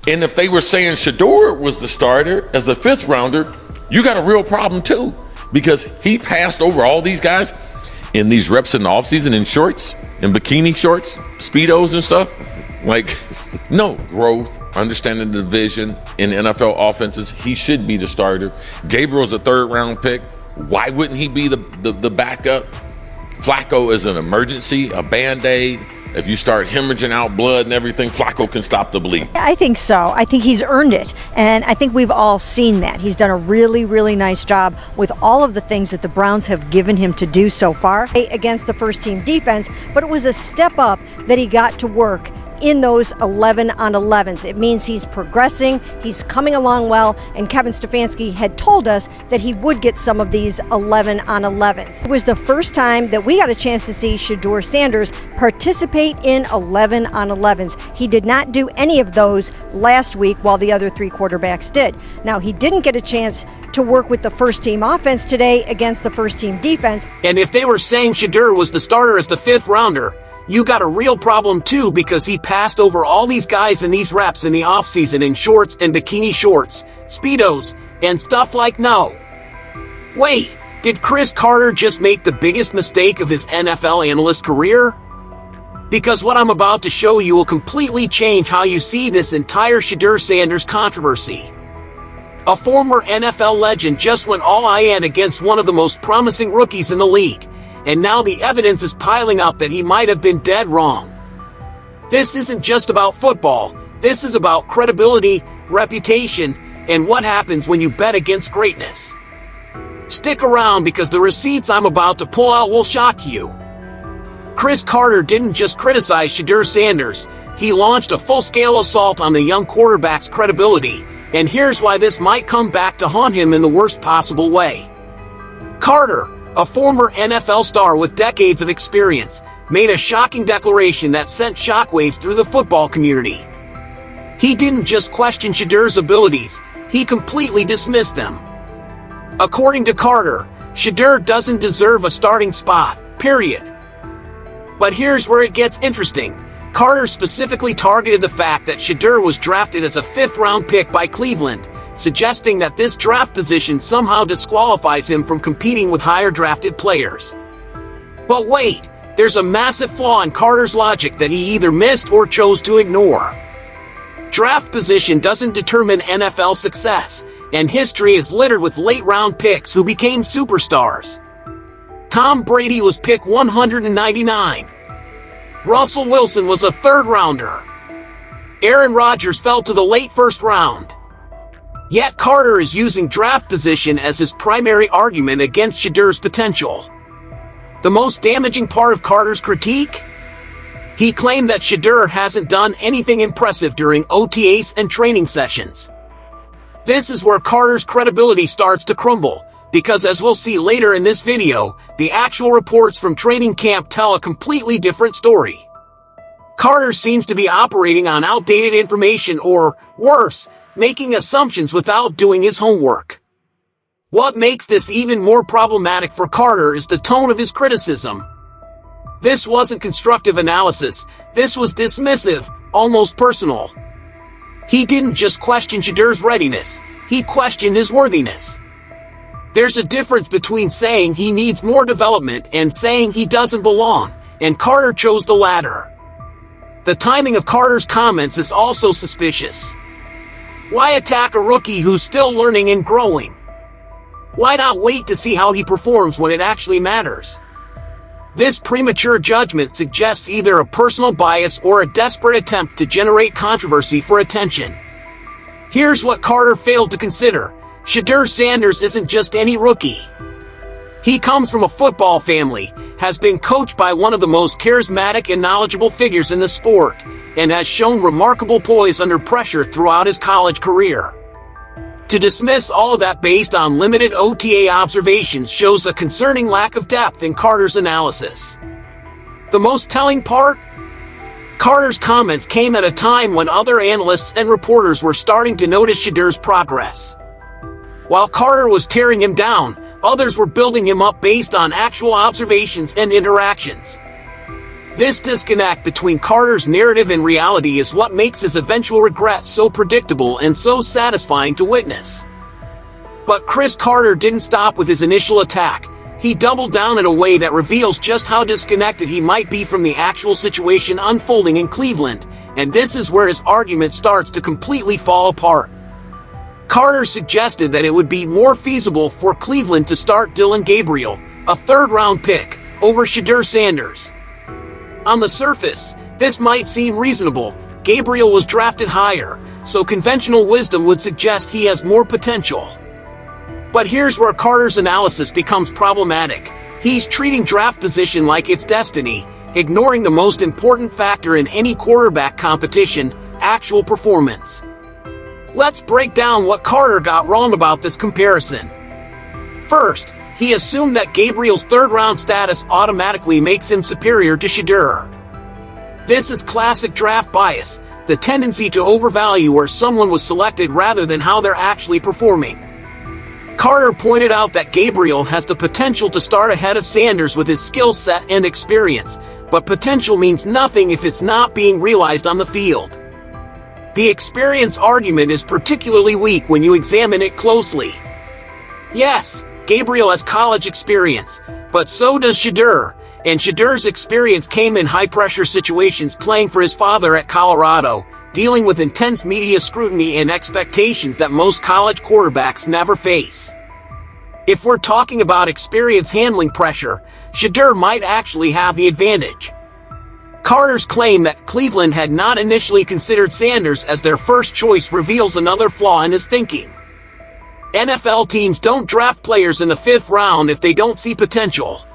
And if they were saying Shedeur was the starter as the 5th rounder, you got a real problem too, because he passed over all these guys in these reps in the offseason in shorts, in bikini shorts, Speedos and stuff. Like, no growth, understanding the division in NFL offenses. He should be the starter. Gabriel's a 3rd round pick. Why wouldn't he be the backup? Flacco is an emergency, a Band-Aid. If you start hemorrhaging out blood and everything, Flacco can stop the bleed. I think so. I think he's earned it. And I think we've all seen that. He's done a really, really nice job with all of the things that the Browns have given him to do so far against the first team defense. But it was a step up that he got to work in those 11 on 11s. It means he's progressing, he's coming along well, and Kevin Stefanski had told us that he would get some of these 11 on 11s. It was the first time that we got a chance to see Shedeur Sanders participate in 11 on 11s. He did not do any of those last week while the other 3 quarterbacks did. Now, he didn't get a chance to work with the first team offense today against the first team defense. And if they were saying Shedeur was the starter as the 5th rounder, you got a real problem too, because he passed over all these guys in these reps in the offseason in shorts and bikini shorts, Speedos, and stuff like no. Wait, did Chris Carter just make the biggest mistake of his NFL analyst career? Because what I'm about to show you will completely change how you see this entire Shedeur Sanders controversy. A former NFL legend just went all in against one of the most promising rookies in the league. And now the evidence is piling up that he might have been dead wrong. This isn't just about football. This is about credibility, reputation, and what happens when you bet against greatness. Stick around, because the receipts I'm about to pull out will shock you. Chris Carter didn't just criticize Shedeur Sanders. He launched a full-scale assault on the young quarterback's credibility. And here's why this might come back to haunt him in the worst possible way. Carter, a former NFL star with decades of experience, made a shocking declaration that sent shockwaves through the football community. He didn't just question Shedeur's abilities, he completely dismissed them. According to Carter, Shedeur doesn't deserve a starting spot, period. But here's where it gets interesting. Carter specifically targeted the fact that Shedeur was drafted as a 5th round pick by Cleveland, suggesting that this draft position somehow disqualifies him from competing with higher drafted players. But wait, there's a massive flaw in Carter's logic that he either missed or chose to ignore. Draft position doesn't determine NFL success, and history is littered with late-round picks who became superstars. Tom Brady was pick 199. Russell Wilson was a 3rd rounder. Aaron Rodgers fell to the late 1st round. Yet Carter is using draft position as his primary argument against Shedeur's potential. The most damaging part of Carter's critique? He claimed that Shedeur hasn't done anything impressive during OTAs and training sessions. This is where Carter's credibility starts to crumble, because as we'll see later in this video, the actual reports from training camp tell a completely different story. Carter seems to be operating on outdated information, or, worse, making assumptions without doing his homework. What makes this even more problematic for Carter is the tone of his criticism. This wasn't constructive analysis, this was dismissive, almost personal. He didn't just question Shedeur's readiness, he questioned his worthiness. There's a difference between saying he needs more development and saying he doesn't belong, and Carter chose the latter. The timing of Carter's comments is also suspicious. Why attack a rookie who's still learning and growing? Why not wait to see how he performs when it actually matters? This premature judgment suggests either a personal bias or a desperate attempt to generate controversy for attention. Here's what Carter failed to consider. Shedeur Sanders isn't just any rookie. He comes from a football family, has been coached by one of the most charismatic and knowledgeable figures in the sport, and has shown remarkable poise under pressure throughout his college career. To dismiss all of that based on limited OTA observations shows a concerning lack of depth in Carter's analysis. The most telling part? Carter's comments came at a time when other analysts and reporters were starting to notice Shedeur's progress. While Carter was tearing him down, others were building him up based on actual observations and interactions. This disconnect between Carter's narrative and reality is what makes his eventual regret so predictable and so satisfying to witness. But Cris Carter didn't stop with his initial attack. He doubled down in a way that reveals just how disconnected he might be from the actual situation unfolding in Cleveland, and this is where his argument starts to completely fall apart. Carter suggested that it would be more feasible for Cleveland to start Dillon Gabriel, a third-round pick, over Shedeur Sanders. On the surface, this might seem reasonable. Gabriel was drafted higher, so conventional wisdom would suggest he has more potential. But here's where Carter's analysis becomes problematic. He's treating draft position like it's destiny, ignoring the most important factor in any quarterback competition, actual performance. Let's break down what Carter got wrong about this comparison. First, he assumed that Gabriel's third-round status automatically makes him superior to Shedeur. This is classic draft bias, the tendency to overvalue where someone was selected rather than how they're actually performing. Carter pointed out that Gabriel has the potential to start ahead of Sanders with his skill set and experience, but potential means nothing if it's not being realized on the field. The experience argument is particularly weak when you examine it closely. Yes, Gabriel has college experience, but so does Shedeur, and Shedeur's experience came in high-pressure situations playing for his father at Colorado, dealing with intense media scrutiny and expectations that most college quarterbacks never face. If we're talking about experience handling pressure, Shedeur might actually have the advantage. Carter's claim that Cleveland had not initially considered Sanders as their first choice reveals another flaw in his thinking. NFL teams don't draft players in the 5th round if they don't see potential.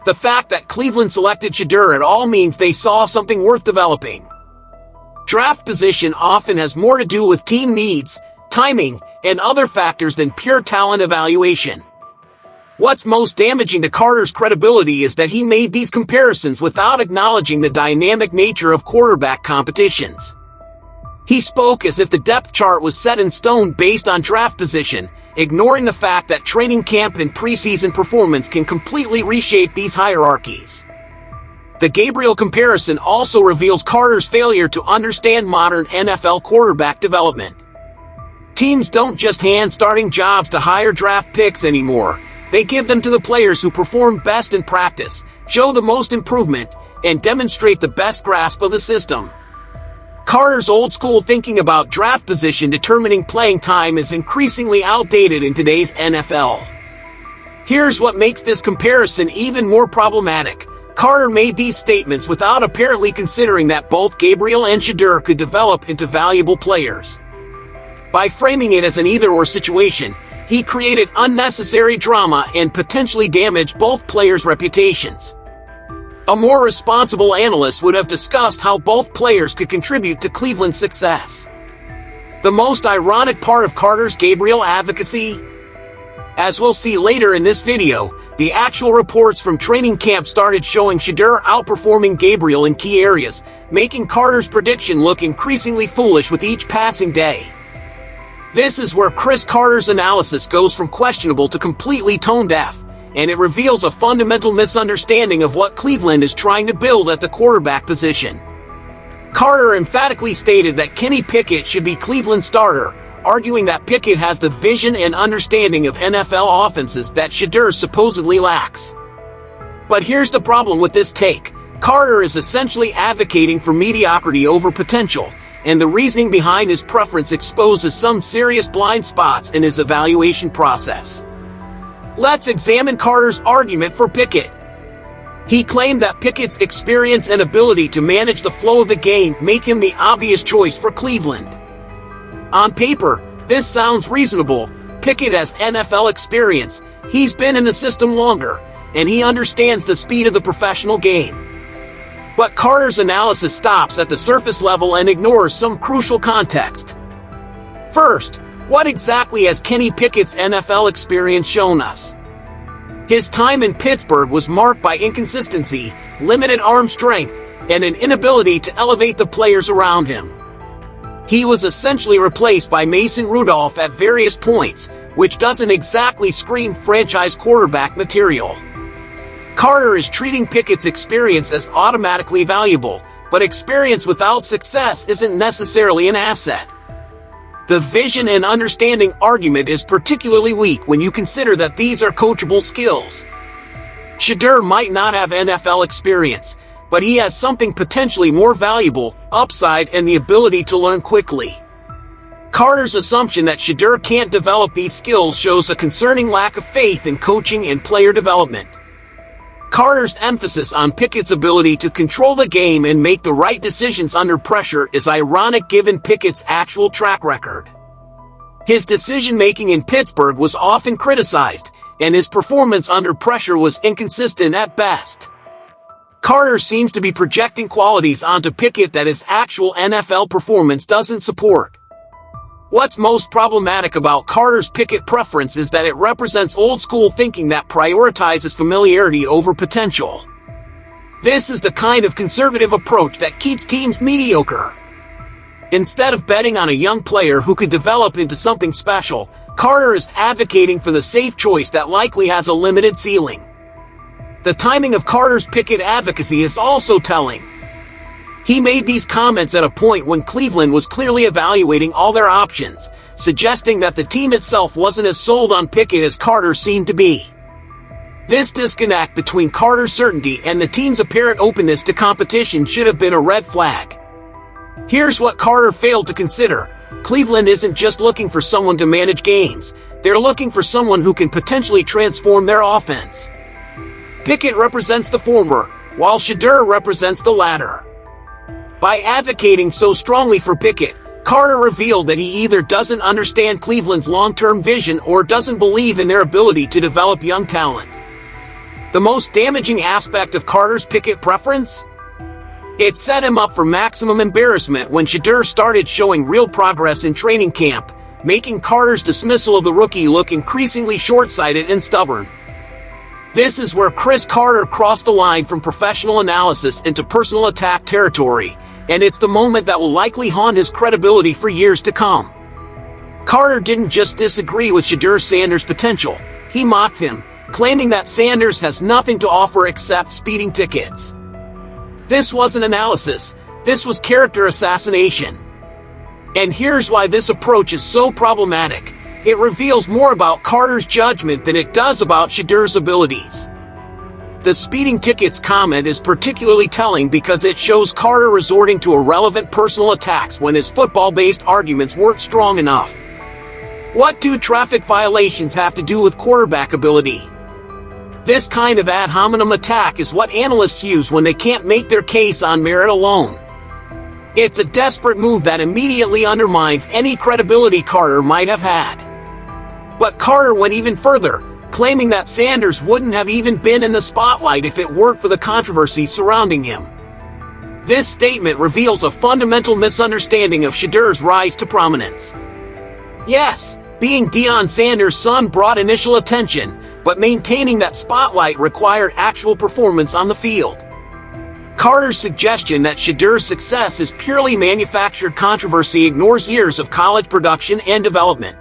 The fact that Cleveland selected Shedeur at all means they saw something worth developing. Draft position often has more to do with team needs, timing, and other factors than pure talent evaluation. What's most damaging to Carter's credibility is that he made these comparisons without acknowledging the dynamic nature of quarterback competitions. He spoke as if the depth chart was set in stone based on draft position, ignoring the fact that training camp and preseason performance can completely reshape these hierarchies. The Gabriel comparison also reveals Carter's failure to understand modern NFL quarterback development. Teams don't just hand starting jobs to higher draft picks anymore. They give them to the players who perform best in practice, show the most improvement, and demonstrate the best grasp of the system. Carter's old-school thinking about draft position determining playing time is increasingly outdated in today's NFL. Here's what makes this comparison even more problematic. Carter made these statements without apparently considering that both Gabriel and Shedeur could develop into valuable players. By framing it as an either-or situation, he created unnecessary drama and potentially damaged both players' reputations. A more responsible analyst would have discussed how both players could contribute to Cleveland's success. The most ironic part of Carter's Gabriel advocacy? As we'll see later in this video, the actual reports from training camp started showing Shedeur outperforming Gabriel in key areas, making Carter's prediction look increasingly foolish with each passing day. This is where Cris Carter's analysis goes from questionable to completely tone-deaf, and it reveals a fundamental misunderstanding of what Cleveland is trying to build at the quarterback position. Carter emphatically stated that Kenny Pickett should be Cleveland's starter, arguing that Pickett has the vision and understanding of NFL offenses that Shedeur supposedly lacks. But here's the problem with this take. Carter is essentially advocating for mediocrity over potential, and the reasoning behind his preference exposes some serious blind spots in his evaluation process. Let's examine Carter's argument for Pickett. He claimed that Pickett's experience and ability to manage the flow of the game make him the obvious choice for Cleveland. On paper, this sounds reasonable. Pickett has NFL experience, he's been in the system longer, and he understands the speed of the professional game. But Carter's analysis stops at the surface level and ignores some crucial context. First, what exactly has Kenny Pickett's NFL experience shown us? His time in Pittsburgh was marked by inconsistency, limited arm strength, and an inability to elevate the players around him. He was essentially replaced by Mason Rudolph at various points, which doesn't exactly scream franchise quarterback material. Carter is treating Pickett's experience as automatically valuable, but experience without success isn't necessarily an asset. The vision and understanding argument is particularly weak when you consider that these are coachable skills. Shedeur might not have NFL experience, but he has something potentially more valuable, upside, and the ability to learn quickly. Carter's assumption that Shedeur can't develop these skills shows a concerning lack of faith in coaching and player development. Carter's emphasis on Pickett's ability to control the game and make the right decisions under pressure is ironic given Pickett's actual track record. His decision-making in Pittsburgh was often criticized, and his performance under pressure was inconsistent at best. Carter seems to be projecting qualities onto Pickett that his actual NFL performance doesn't support. What's most problematic about Carter's Pickett preference is that it represents old-school thinking that prioritizes familiarity over potential. This is the kind of conservative approach that keeps teams mediocre. Instead of betting on a young player who could develop into something special, Carter is advocating for the safe choice that likely has a limited ceiling. The timing of Carter's Pickett advocacy is also telling. He made these comments at a point when Cleveland was clearly evaluating all their options, suggesting that the team itself wasn't as sold on Pickett as Carter seemed to be. This disconnect between Carter's certainty and the team's apparent openness to competition should have been a red flag. Here's what Carter failed to consider. Cleveland isn't just looking for someone to manage games, they're looking for someone who can potentially transform their offense. Pickett represents the former, while Shedeur represents the latter. By advocating so strongly for Pickett, Carter revealed that he either doesn't understand Cleveland's long-term vision or doesn't believe in their ability to develop young talent. The most damaging aspect of Carter's Pickett preference? It set him up for maximum embarrassment when Shedeur started showing real progress in training camp, making Carter's dismissal of the rookie look increasingly short-sighted and stubborn. This is where Chris Carter crossed the line from professional analysis into personal attack territory, and it's the moment that will likely haunt his credibility for years to come. Carter didn't just disagree with Shedeur Sanders' potential, he mocked him, claiming that Sanders has nothing to offer except speeding tickets. This wasn't analysis, this was character assassination. And here's why this approach is so problematic. It reveals more about Carter's judgment than it does about Shedeur's abilities. The speeding tickets comment is particularly telling because it shows Carter resorting to irrelevant personal attacks when his football-based arguments weren't strong enough. What do traffic violations have to do with quarterback ability? This kind of ad hominem attack is what analysts use when they can't make their case on merit alone. It's a desperate move that immediately undermines any credibility Carter might have had. But Carter went even further, claiming that Sanders wouldn't have even been in the spotlight if it weren't for the controversy surrounding him. This statement reveals a fundamental misunderstanding of Shedeur's rise to prominence. Yes, being Deion Sanders' son brought initial attention, but maintaining that spotlight required actual performance on the field. Carter's suggestion that Shedeur's success is purely manufactured controversy ignores years of college production and development.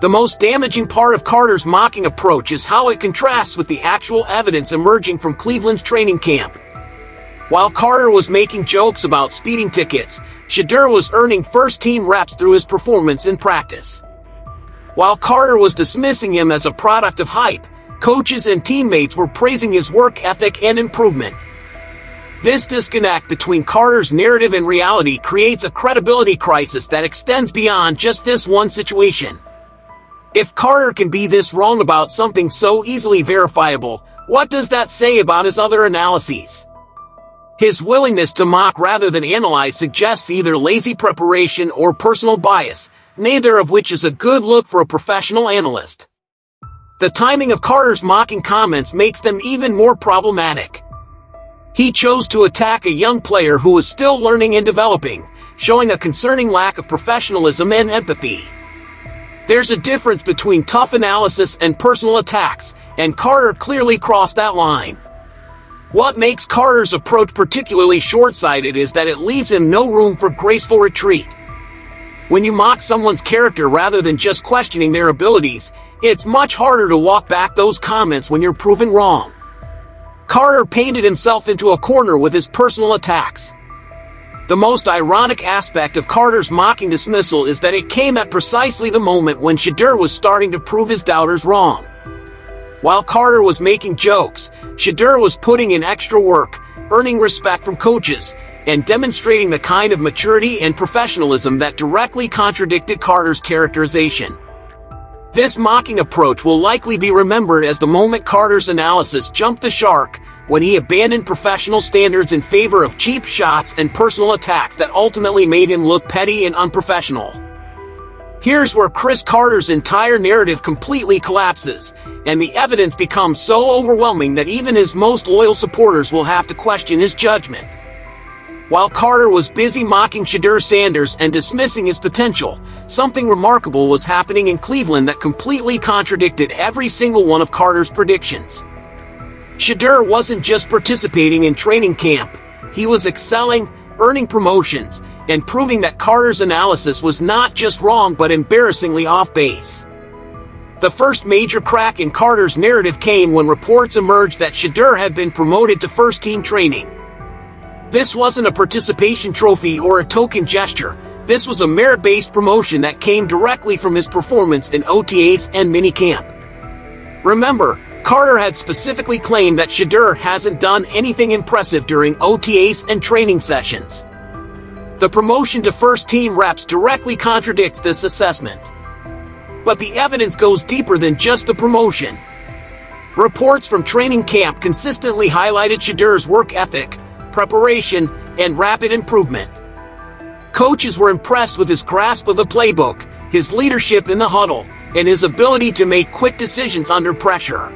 The most damaging part of Carter's mocking approach is how it contrasts with the actual evidence emerging from Cleveland's training camp. While Carter was making jokes about speeding tickets, Shedeur was earning first-team reps through his performance in practice. While Carter was dismissing him as a product of hype, coaches and teammates were praising his work ethic and improvement. This disconnect between Carter's narrative and reality creates a credibility crisis that extends beyond just this one situation. If Carter can be this wrong about something so easily verifiable, what does that say about his other analyses? His willingness to mock rather than analyze suggests either lazy preparation or personal bias, neither of which is a good look for a professional analyst. The timing of Carter's mocking comments makes them even more problematic. He chose to attack a young player who was still learning and developing, showing a concerning lack of professionalism and empathy. There's a difference between tough analysis and personal attacks, and Carter clearly crossed that line. What makes Carter's approach particularly short-sighted is that it leaves him no room for graceful retreat. When you mock someone's character rather than just questioning their abilities, it's much harder to walk back those comments when you're proven wrong. Carter painted himself into a corner with his personal attacks. The most ironic aspect of Carter's mocking dismissal is that it came at precisely the moment when Shedeur was starting to prove his doubters wrong. While Carter was making jokes, Shedeur was putting in extra work, earning respect from coaches, and demonstrating the kind of maturity and professionalism that directly contradicted Carter's characterization. This mocking approach will likely be remembered as the moment Carter's analysis jumped the shark, when he abandoned professional standards in favor of cheap shots and personal attacks that ultimately made him look petty and unprofessional. Here's where Chris Carter's entire narrative completely collapses, and the evidence becomes so overwhelming that even his most loyal supporters will have to question his judgment. While Carter was busy mocking Shedeur Sanders and dismissing his potential, something remarkable was happening in Cleveland that completely contradicted every single one of Carter's predictions. Shedeur wasn't just participating in training camp, he was excelling, earning promotions, and proving that Carter's analysis was not just wrong but embarrassingly off base. The first major crack in Carter's narrative came when reports emerged that Shedeur had been promoted to first-team training. This wasn't a participation trophy or a token gesture, this was a merit-based promotion that came directly from his performance in OTAs and minicamp. Remember, Carter had specifically claimed that Shedeur hasn't done anything impressive during OTAs and training sessions. The promotion to first-team reps directly contradicts this assessment. But the evidence goes deeper than just the promotion. Reports from training camp consistently highlighted Shedeur's work ethic, preparation, and rapid improvement. Coaches were impressed with his grasp of the playbook, his leadership in the huddle, and his ability to make quick decisions under pressure.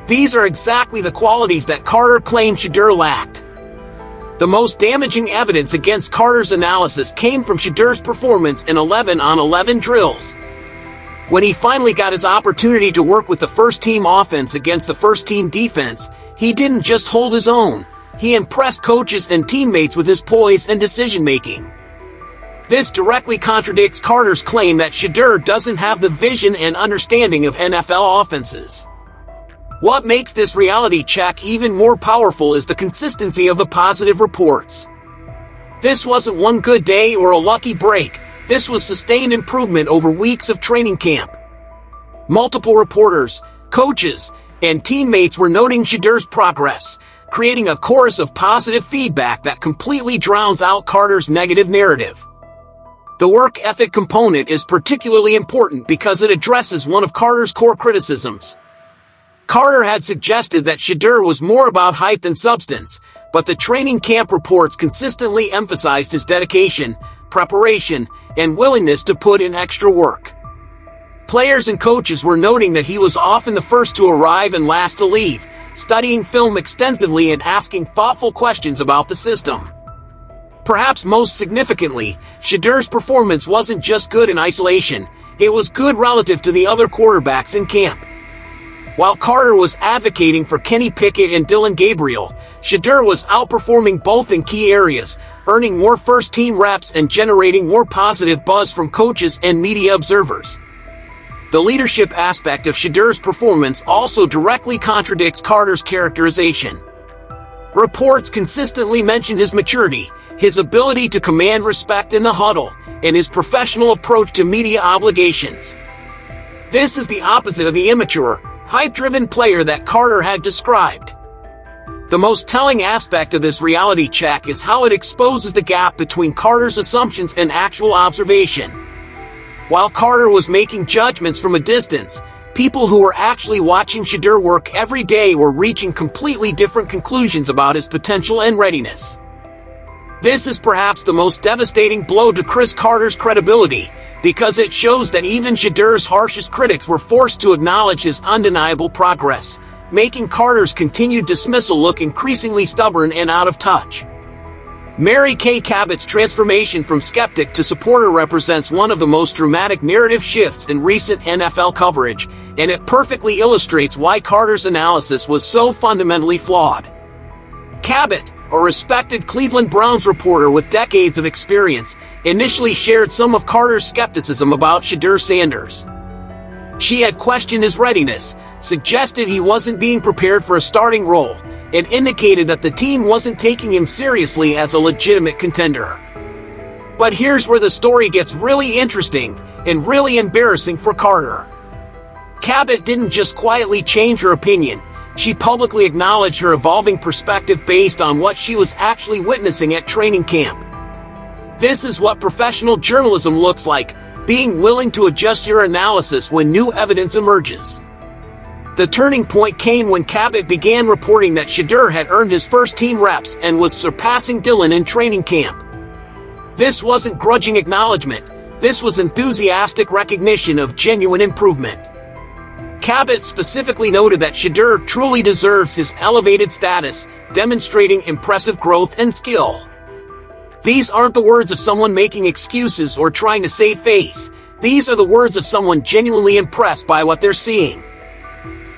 These are exactly the qualities that Carter claimed Shedeur lacked. The most damaging evidence against Carter's analysis came from Shedeur's performance in 11-on-11 drills. When he finally got his opportunity to work with the first-team offense against the first-team defense, he didn't just hold his own. He impressed coaches and teammates with his poise and decision-making. This directly contradicts Carter's claim that Shedeur doesn't have the vision and understanding of NFL offenses. What makes this reality check even more powerful is the consistency of the positive reports. This wasn't one good day or a lucky break, this was sustained improvement over weeks of training camp. Multiple reporters, coaches, and teammates were noting Shedeur's progress, creating a chorus of positive feedback that completely drowns out Carter's negative narrative. The work ethic component is particularly important because it addresses one of Carter's core criticisms. Carter had suggested that Shedeur was more about hype than substance, but the training camp reports consistently emphasized his dedication, preparation, and willingness to put in extra work. Players and coaches were noting that he was often the first to arrive and last to leave, studying film extensively and asking thoughtful questions about the system. Perhaps most significantly, Shedeur's performance wasn't just good in isolation, it was good relative to the other quarterbacks in camp. While Carter was advocating for Kenny Pickett and Dillon Gabriel, Shedeur was outperforming both in key areas, earning more first-team reps and generating more positive buzz from coaches and media observers. The leadership aspect of Shedeur's performance also directly contradicts Carter's characterization. Reports consistently mention his maturity, his ability to command respect in the huddle, and his professional approach to media obligations. This is the opposite of the immature, hype-driven player that Carter had described. The most telling aspect of this reality check is how it exposes the gap between Carter's assumptions and actual observation. While Carter was making judgments from a distance, people who were actually watching Shedeur work every day were reaching completely different conclusions about his potential and readiness. This is perhaps the most devastating blow to Chris Carter's credibility, because it shows that even Shedeur's harshest critics were forced to acknowledge his undeniable progress, making Carter's continued dismissal look increasingly stubborn and out of touch. Mary Kay Cabot's transformation from skeptic to supporter represents one of the most dramatic narrative shifts in recent NFL coverage, and it perfectly illustrates why Carter's analysis was so fundamentally flawed. Cabot, a respected Cleveland Browns reporter with decades of experience, initially shared some of Carter's skepticism about Shedeur Sanders. She had questioned his readiness, suggested he wasn't being prepared for a starting role, and indicated that the team wasn't taking him seriously as a legitimate contender. But here's where the story gets really interesting and really embarrassing for Carter. Cabot didn't just quietly change her opinion, she publicly acknowledged her evolving perspective based on what she was actually witnessing at training camp. This is what professional journalism looks like, being willing to adjust your analysis when new evidence emerges. The turning point came when Cabot began reporting that Shedeur had earned his first team reps and was surpassing Dillon in training camp. This wasn't grudging acknowledgement, this was enthusiastic recognition of genuine improvement. Cabot specifically noted that Shedeur truly deserves his elevated status, demonstrating impressive growth and skill. These aren't the words of someone making excuses or trying to save face. These are the words of someone genuinely impressed by what they're seeing.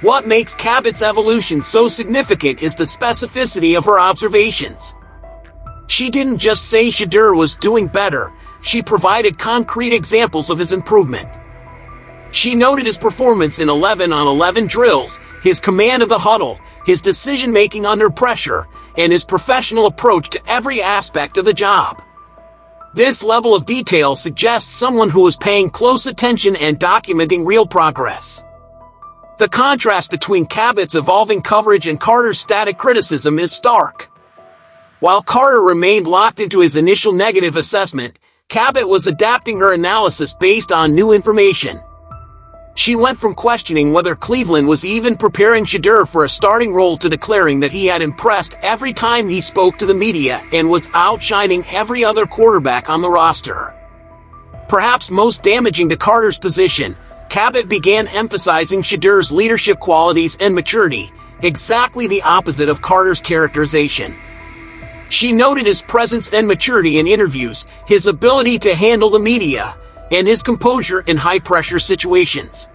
What makes Cabot's evolution so significant is the specificity of her observations. She didn't just say Shedeur was doing better, she provided concrete examples of his improvement. She noted his performance in 11-on-11 drills, his command of the huddle, his decision-making under pressure, and his professional approach to every aspect of the job. This level of detail suggests someone who is paying close attention and documenting real progress. The contrast between Cabot's evolving coverage and Carter's static criticism is stark. While Carter remained locked into his initial negative assessment, Cabot was adapting her analysis based on new information. She went from questioning whether Cleveland was even preparing Shedeur for a starting role to declaring that he had impressed every time he spoke to the media and was outshining every other quarterback on the roster. Perhaps most damaging to Carter's position, Cabot began emphasizing Shedeur's leadership qualities and maturity, exactly the opposite of Carter's characterization. She noted his presence and maturity in interviews, his ability to handle the media, and his composure in high-pressure situations.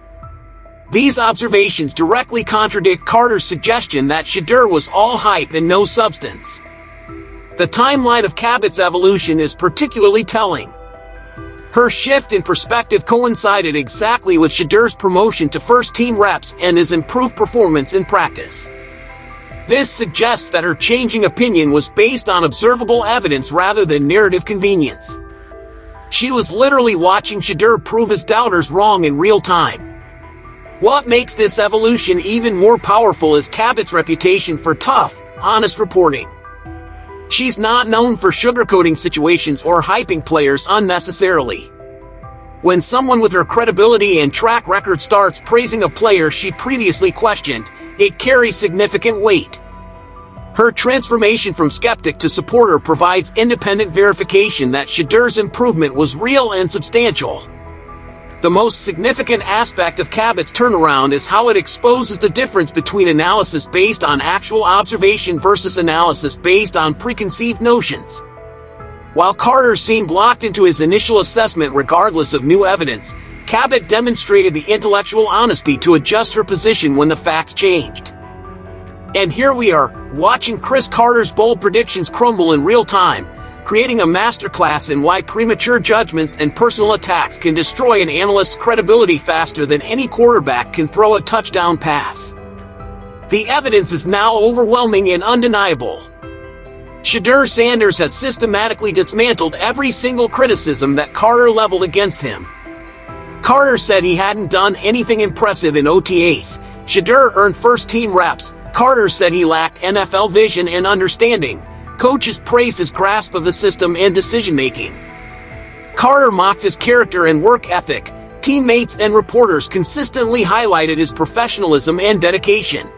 These observations directly contradict Carter's suggestion that Shedeur was all hype and no substance. The timeline of Cabot's evolution is particularly telling. Her shift in perspective coincided exactly with Shedeur's promotion to first-team reps and his improved performance in practice. This suggests that her changing opinion was based on observable evidence rather than narrative convenience. She was literally watching Shedeur prove his doubters wrong in real time. What makes this evolution even more powerful is Cabot's reputation for tough, honest reporting. She's not known for sugarcoating situations or hyping players unnecessarily. When someone with her credibility and track record starts praising a player she previously questioned, it carries significant weight. Her transformation from skeptic to supporter provides independent verification that Shedeur's improvement was real and substantial. The most significant aspect of Cabot's turnaround is how it exposes the difference between analysis based on actual observation versus analysis based on preconceived notions. While Carter seemed locked into his initial assessment regardless of new evidence, Cabot demonstrated the intellectual honesty to adjust her position when the facts changed. And here we are, watching Chris Carter's bold predictions crumble in real time, creating a masterclass in why premature judgments and personal attacks can destroy an analyst's credibility faster than any quarterback can throw a touchdown pass. The evidence is now overwhelming and undeniable. Shedeur Sanders has systematically dismantled every single criticism that Carter leveled against him. Carter said he hadn't done anything impressive in OTAs. Shedeur earned first-team reps. Carter said he lacked NFL vision and understanding. Coaches praised his grasp of the system and decision-making. Carter mocked his character and work ethic. Teammates and reporters consistently highlighted his professionalism and dedication.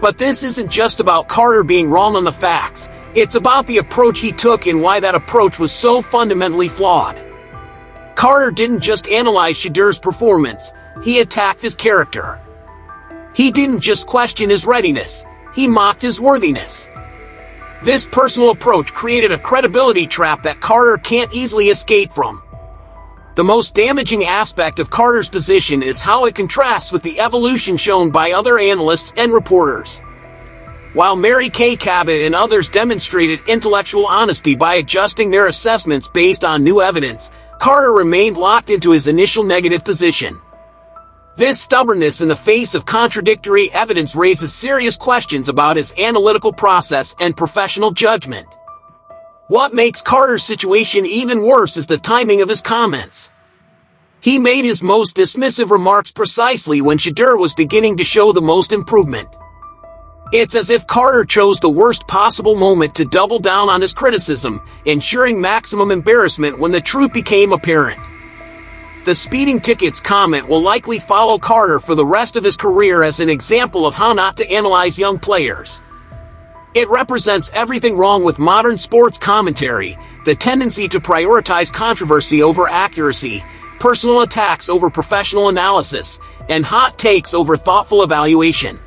But this isn't just about Carter being wrong on the facts. It's about the approach he took and why that approach was so fundamentally flawed. Carter didn't just analyze Shedeur's performance, he attacked his character. He didn't just question his readiness, he mocked his worthiness. This personal approach created a credibility trap that Carter can't easily escape from. The most damaging aspect of Carter's position is how it contrasts with the evolution shown by other analysts and reporters. While Mary Kay Cabot and others demonstrated intellectual honesty by adjusting their assessments based on new evidence, Carter remained locked into his initial negative position. This stubbornness in the face of contradictory evidence raises serious questions about his analytical process and professional judgment. What makes Carter's situation even worse is the timing of his comments. He made his most dismissive remarks precisely when Shedeur was beginning to show the most improvement. It's as if Carter chose the worst possible moment to double down on his criticism, ensuring maximum embarrassment when the truth became apparent. The speeding tickets comment will likely follow Carter for the rest of his career as an example of how not to analyze young players. It represents everything wrong with modern sports commentary, the tendency to prioritize controversy over accuracy, personal attacks over professional analysis, and hot takes over thoughtful evaluation.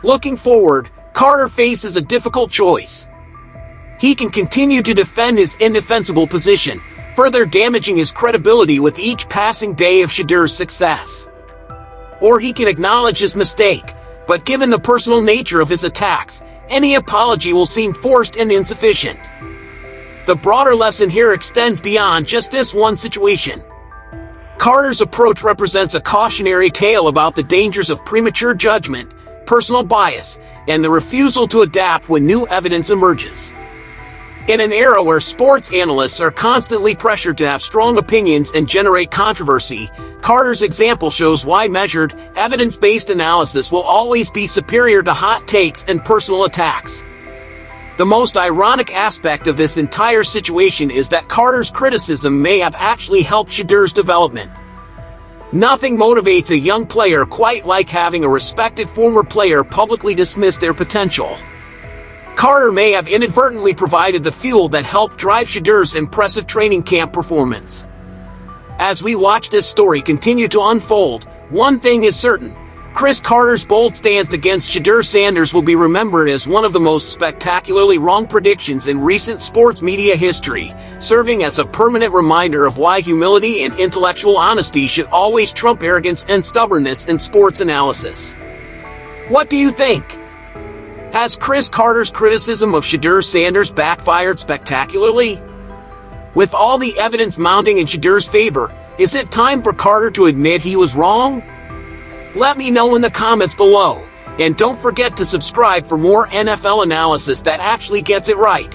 Looking forward, Carter faces a difficult choice. He can continue to defend his indefensible position, further damaging his credibility with each passing day of Shedeur's success. Or he can acknowledge his mistake, but given the personal nature of his attacks, any apology will seem forced and insufficient. The broader lesson here extends beyond just this one situation. Carter's approach represents a cautionary tale about the dangers of premature judgment, personal bias, and the refusal to adapt when new evidence emerges. In an era where sports analysts are constantly pressured to have strong opinions and generate controversy, Carter's example shows why measured, evidence-based analysis will always be superior to hot takes and personal attacks. The most ironic aspect of this entire situation is that Carter's criticism may have actually helped Shedeur's development. Nothing motivates a young player quite like having a respected former player publicly dismiss their potential. Carter may have inadvertently provided the fuel that helped drive Shedeur's impressive training camp performance. As we watch this story continue to unfold, one thing is certain. Chris Carter's bold stance against Shedeur Sanders will be remembered as one of the most spectacularly wrong predictions in recent sports media history, serving as a permanent reminder of why humility and intellectual honesty should always trump arrogance and stubbornness in sports analysis. What do you think? Has Chris Carter's criticism of Shedeur Sanders backfired spectacularly? With all the evidence mounting in Shedeur's favor, is it time for Carter to admit he was wrong? Let me know in the comments below, and don't forget to subscribe for more NFL analysis that actually gets it right.